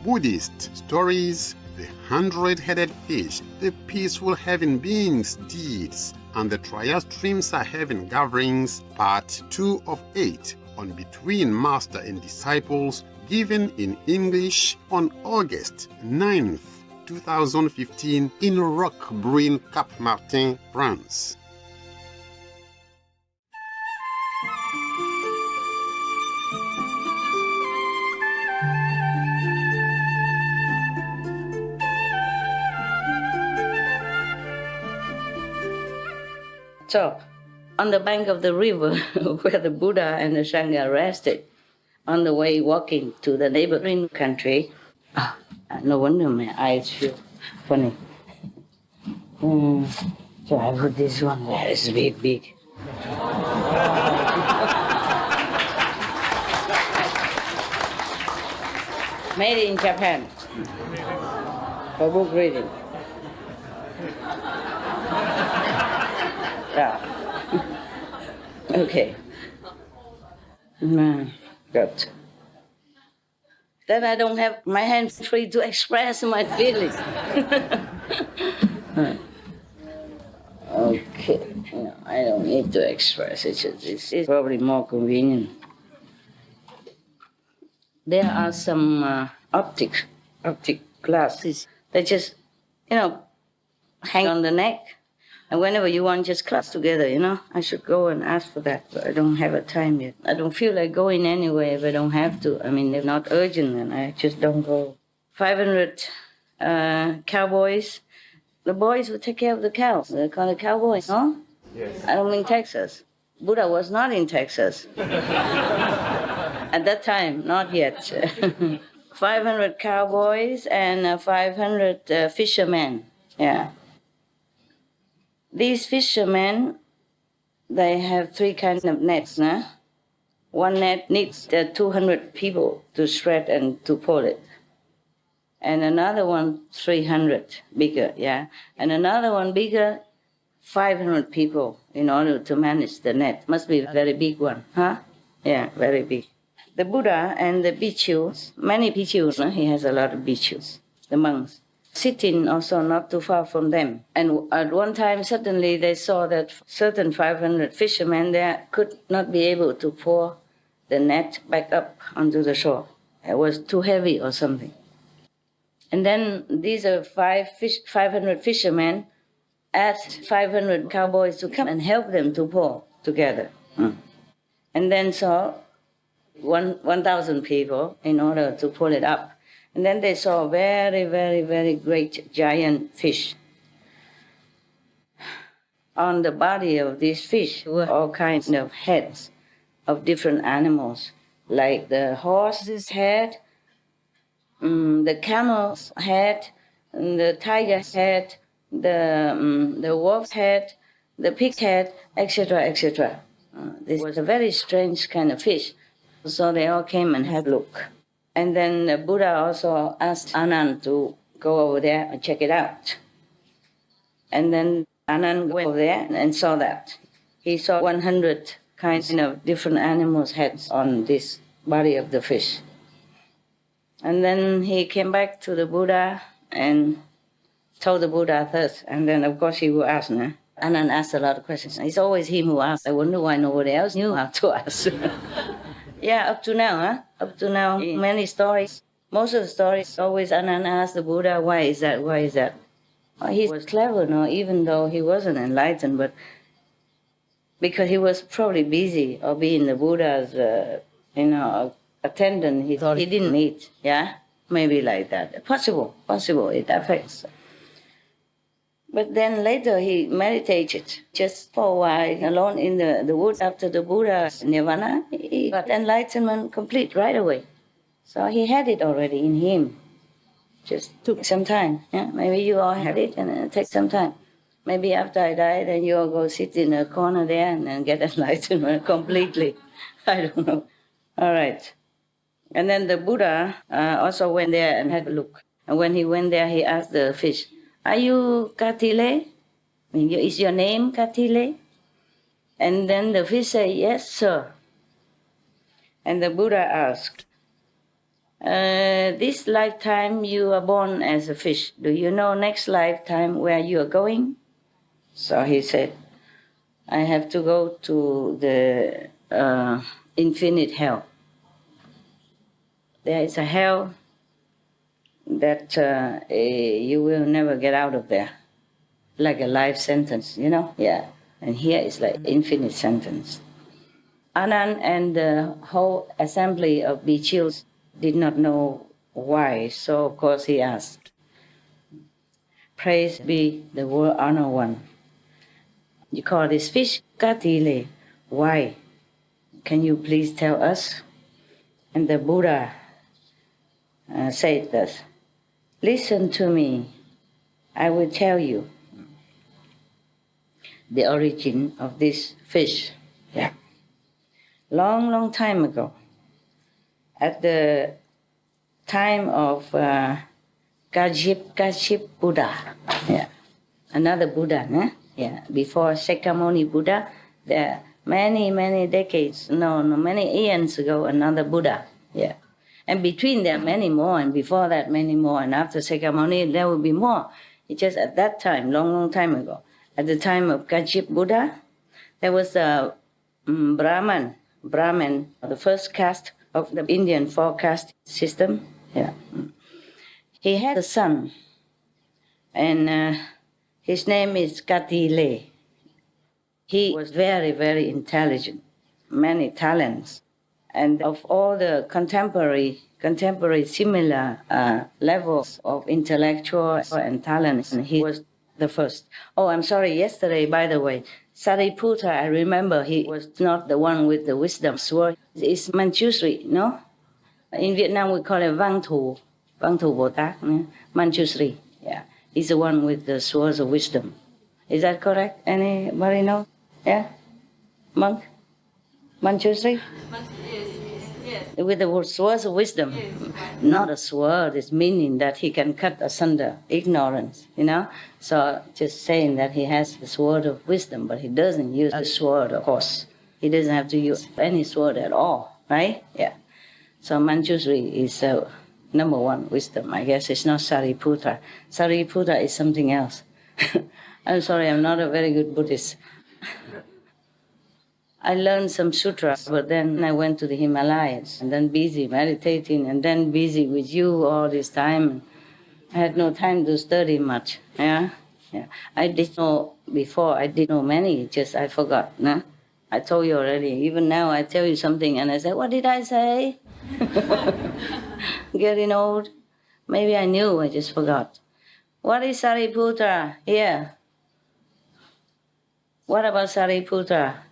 Buddhist stories, the 100-headed fish, the peaceful heaven beings' deeds, and the trial streams are heaven gatherings, part 2 of 8 on Between Master and Disciples, given in English on August 9th, 2015 in Roquebrune, Cap Martin, France. So, on the bank of the river where the Buddha and the Sangha rested, on the way walking to the neighboring country, no wonder my eyes feel funny. So I put this one there, it's big. Made in Japan, for book reading. Yeah. Okay. Good. Then I don't have my hands free to express my feelings. Okay. No, I don't need to express it. It's probably more convenient. There are some optic glasses that just, hang on the neck. And whenever you want, just clasp together, I should go and ask for that, but I don't have a time yet. I don't feel like going anywhere if I don't have to. I mean, they're not urgent, and I just don't go. 500 cowboys. The boys will take care of the cows. They're called cowboys, no? Yes. I don't mean Texas. Buddha was not in Texas. At that time, not yet. 500 cowboys and 500 fishermen, yeah. These fishermen, they have 3 kinds of nets, nah? One net needs 200 people to shred and to pull it. And another one, 300, bigger, yeah. And another one bigger, 500 people in order to manage the net. Must be a very big one, huh? Yeah, very big. The Buddha and the bhikkhus, many bhikkhus, no? He has a lot of bhikkhus, the monks, sitting also not too far from them. And at one time, suddenly they saw that certain 500 fishermen there could not be able to pour the net back up onto the shore. It was too heavy or something. And then these are 500 fishermen asked 500 cowboys to come and help them to pour together. And then saw 1,000 people in order to pull it up. And then they saw a very, very, very great giant fish. On the body of this fish were all kinds of heads of different animals, like the horse's head, the camel's head, the tiger's head, the wolf's head, the pig's head, etc., etc. This was a very strange kind of fish. So they all came and had a look. And then the Buddha also asked Anand to go over there and check it out. And then Anand went over there and saw that. He saw 100 kinds of different animals' heads on this body of the fish. And then he came back to the Buddha and told the Buddha first. And then, of course, he will ask. Nah? Anand asked a lot of questions. It's always him who asks. I wonder why nobody else knew how to ask. Yeah, up to now, huh? Up to now, many stories. Most of the stories, always Anand asked the Buddha, why is that, why is that? Well, he was clever, no, even though he wasn't enlightened, but because he was probably busy or being the Buddha's, attendant, he thought he didn't need, yeah? Maybe like that. Possible, it affects. But then later he meditated just for a while alone in the woods after the Buddha's nirvana. He got enlightenment complete right away. So he had it already in him. Just took some time. Yeah? Maybe you all had it and it takes some time. Maybe after I die, then you all go sit in a corner there and then get enlightenment completely. I don't know. All right. And then the Buddha also went there and had a look. And when he went there, he asked the fish, are you Katile? Is your name Katile? And then the fish said, yes, sir. And the Buddha asked, This lifetime you are born as a fish. Do you know next lifetime where you are going? So he said, I have to go to the infinite hell. There is a hell that you will never get out of there, like a life sentence, you know? Yeah. And here is like infinite sentence. Anand and the whole assembly of Bichils did not know why, so of course he asked, praise be the world honored one. You call this fish Katile. Why? Can you please tell us? And the Buddha said this, listen to me, I will tell you the origin of this fish. Yeah. Long time ago, at the time of Kajip Buddha, yeah, another Buddha, né? Yeah, before Shakyamuni Buddha, there many decades, many eons ago, another Buddha, yeah. And between there, many more, and before that, many more, and after Shakyamuni, there will be more. It's just at that time, long time ago, at the time of Kajip Buddha, there was a Brahman, the first caste of the Indian four-caste system. Yeah. He had a son, and his name is Katile. He was very intelligent, many talents. And of all the contemporary similar levels of intellectual and talents, he was the first. Oh, I'm sorry, yesterday, by the way, Sariputta, I remember he was not the one with the wisdom sword. It's Manjushri, no? In Vietnam, we call it Vang Thu Bồ Tát, Manjushri. Yeah, he's the one with the swords of wisdom. Is that correct? Anybody know? Yeah? Monk? Manjushri? Yes. With the swords of wisdom. Yes. Not a sword, it's meaning that he can cut asunder ignorance, you know? So just saying that he has the sword of wisdom, but he doesn't use the sword, of course. He doesn't have to use any sword at all, right? Yeah. So Manjushri is number one wisdom. I guess it's not Sariputta. Sariputta is something else. I'm sorry, I'm not a very good Buddhist. I learned some sutras, but then I went to the Himalayas, and then busy meditating, and then busy with you all this time. I had no time to study much. Yeah. I did know before. I did know many. Just I forgot. Nah? I told you already. Even now, I tell you something, and I say, "What did I say?" Getting old. Maybe I knew. I just forgot. What is Sariputta? Here. What about Sariputta?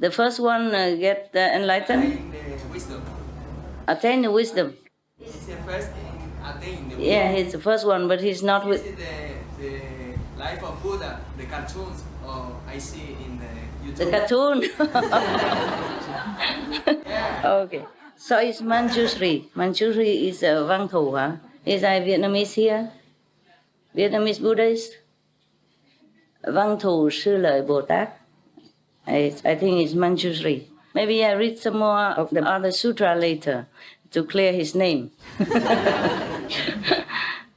The first one get enlightened? Attain the wisdom. He's the first attain the wisdom. Yeah, he's the first one, but he's not with... The life of Buddha, the cartoons I see in the YouTube. The cartoon? Yeah. Okay. So it's Manjushri. Manjushri is Vang Thu, huh? Is I Vietnamese here? Vietnamese Buddhist? Vang Thu Sư Lợi Bồ Tát. I think it's Manjushri. Maybe I read some more of the other sutra later to clear his name.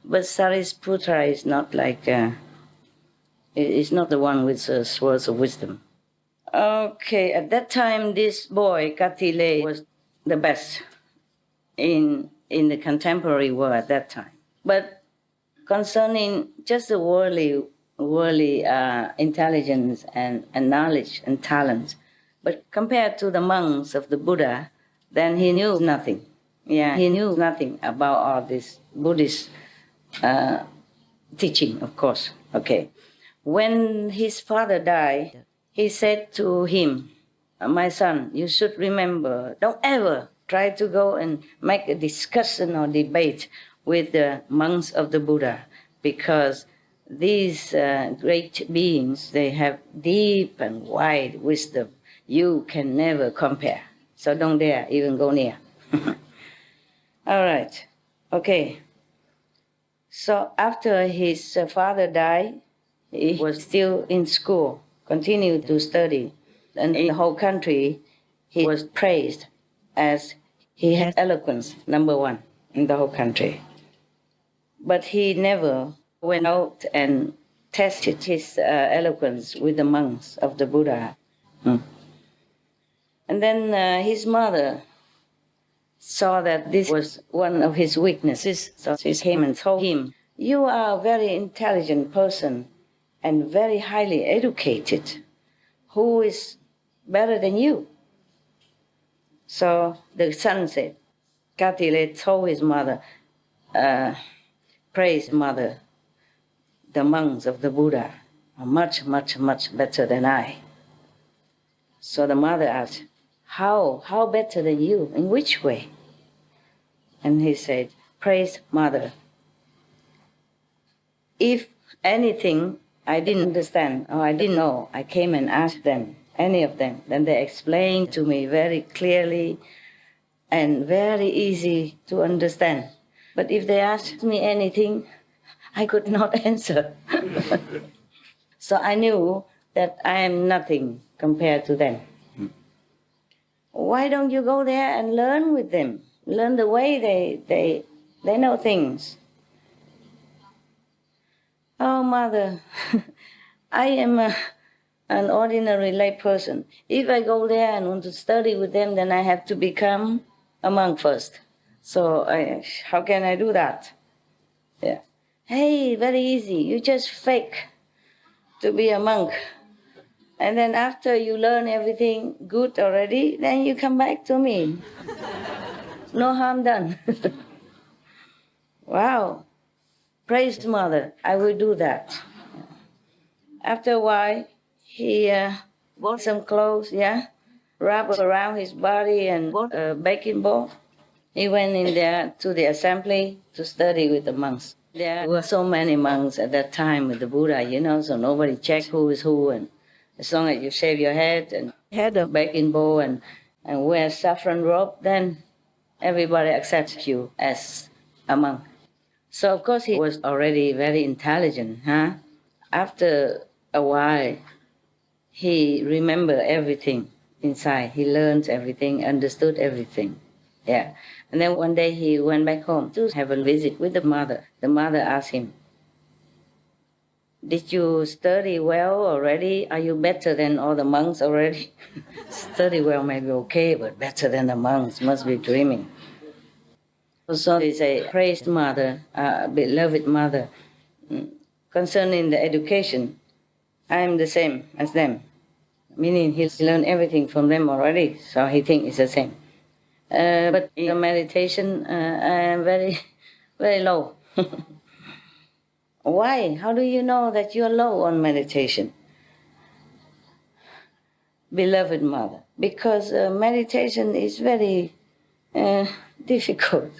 But Sariputta is not like, it's not the one with swords of wisdom. Okay, at that time, this boy, Katile, was the best in the contemporary world at that time. But concerning just the worldly intelligence and knowledge and talent. But compared to the monks of the Buddha, then he knew nothing. Yeah, he knew nothing about all this Buddhist teaching, of course. Okay. When his father died, he said to him, my son, you should remember, don't ever try to go and make a discussion or debate with the monks of the Buddha, because these great beings, they have deep and wide wisdom. You can never compare. So don't dare even go near. All right. Okay. So after his father died, he was still in school, continued to study. And in the whole country, he was praised as He had eloquence, number one, in the whole country. But he never went out and tested his eloquence with the monks of the Buddha. And then his mother saw that this was one of his weaknesses, so she came and told him, "You are a very intelligent person and very highly educated. Who is better than you?" So the son said, Katile told his mother, "Praise mother, the monks of the Buddha are much, much, much better than I." So the mother asked, How better than you? In which way? And he said, "Praise mother. If anything I didn't understand or I didn't know, I came and asked them, any of them, then they explained to me very clearly and very easy to understand. But if they asked me anything, I could not answer." So I knew that I am nothing compared to them. Why don't you go there and learn with them? Learn the way they know things. "Oh, mother, I am an ordinary lay person. If I go there and want to study with them, then I have to become a monk first. So how can I do that?" Yeah. "Hey, very easy. You just fake to be a monk. And then after you learn everything good already, then you come back to me. No harm done." Wow. Praise mother. I will do that. After a while, he bought some clothes, wrapped around his body and bought a baking ball. He went in there to the assembly to study with the monks. There were so many monks at that time with the Buddha, so nobody checked who is who. And as long as you shave your head and had a baking bowl and wear saffron robe, then everybody accepts you as a monk. So of course he was already very intelligent. After a while, he remembered everything inside. He learned everything, understood everything. Yeah. And then one day he went back home to have a visit with the mother. The mother asked him, "Did you study well already? Are you better than all the monks already?" Study well may be okay, but better than the monks must be dreaming. So they say, "Praised mother, beloved mother, concerning the education, I am the same as them." Meaning he's learned everything from them already, so he thinks it's the same. But in meditation, I am very, very low. Why? How do you know that you're low on meditation? Beloved mother, because meditation is very difficult.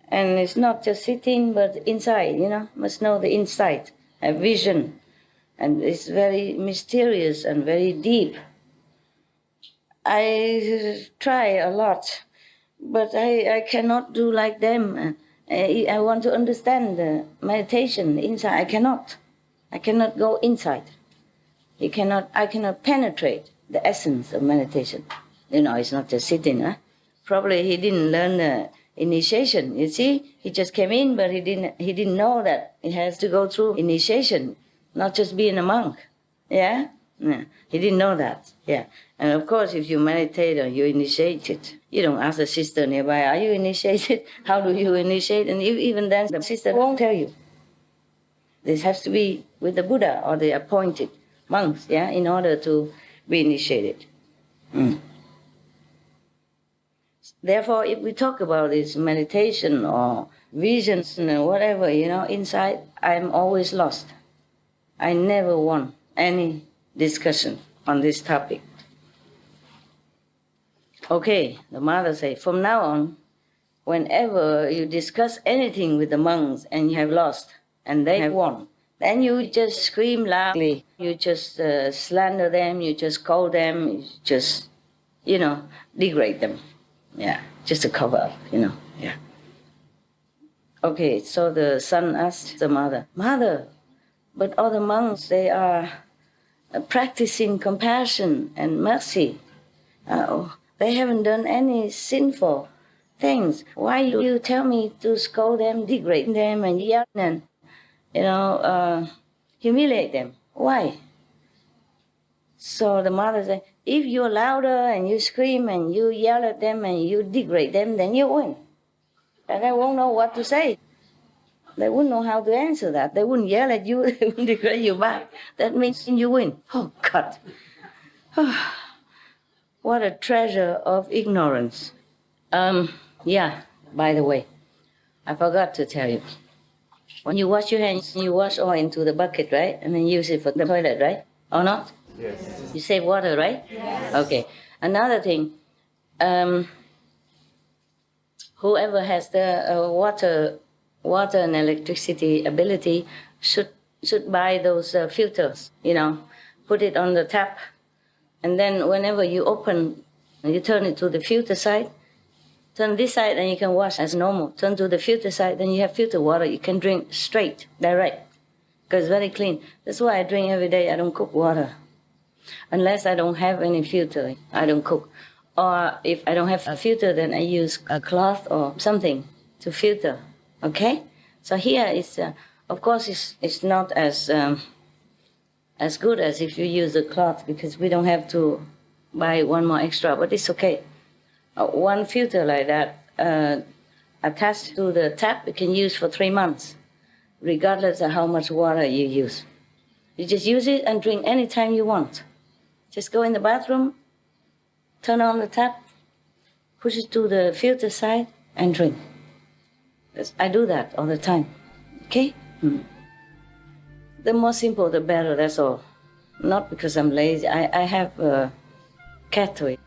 And it's not just sitting, but inside, must know the inside, a vision. And it's very mysterious and very deep. I try a lot, but I cannot do like them. I want to understand the meditation inside. I cannot go inside. I cannot penetrate the essence of meditation. It's not just sitting. Probably he didn't learn the initiation. You see, he just came in, but he didn't know that he has to go through initiation, not just being a monk. Yeah? He didn't know that. Yeah. And of course, if you meditate or you initiate it, you don't ask the sister nearby, "Are you initiated? How do you initiate?" And even then, the sister won't tell you. This has to be with the Buddha or the appointed monks, in order to be initiated. Therefore, if we talk about this meditation or visions and whatever, inside, I'm always lost. I never won any discussion on this topic. Okay, the mother said, from now on, whenever you discuss anything with the monks and you have lost and they have won, then you just scream loudly, you just slander them, you just call them, you just, degrade them. Yeah, just to cover up, yeah. Okay, so the son asked the mother, "Mother, but all the monks, they are practicing compassion and mercy. They haven't done any sinful things. Why do you tell me to scold them, degrade them, and yell and, humiliate them? Why? So the mother said, if you're louder and you scream and you yell at them and you degrade them, then you win. And they won't know what to say. They wouldn't know how to answer that. They wouldn't yell at you, they wouldn't degrade you back. That means you win. Oh, God. What a treasure of ignorance. Yeah, by the way, I forgot to tell you. When you wash your hands, you wash oil into the bucket, right? And then use it for the toilet, right? Or not? Yes. You save water, right? Yes. Okay. Another thing, whoever has the water and electricity ability should buy those filters, put it on the tap, and then whenever you open, you turn it to the filter side, turn this side and you can wash as normal, turn to the filter side, then you have filter water, you can drink straight, direct, because it's very clean. That's why I drink every day. I don't cook water. Unless I don't have any filter, I don't cook. Or if I don't have a filter, then I use a cloth or something to filter. Okay? So here is, of course, it's not as good as if you use a cloth, because we don't have to buy one more extra, but it's okay. One filter like that attached to the tap, you can use for 3 months, regardless of how much water you use. You just use it and drink anytime you want. Just go in the bathroom, turn on the tap, push it to the filter side, and drink. I do that all the time. Okay? The more simple, the better, that's all. Not because I'm lazy. I have a kettle,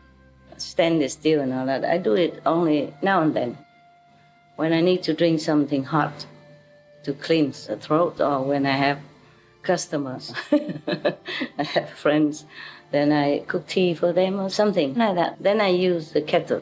stand still and all that. I do it only now and then. When I need to drink something hot to cleanse the throat, or when I have customers, I have friends, then I cook tea for them or something like that. Then I use the kettle.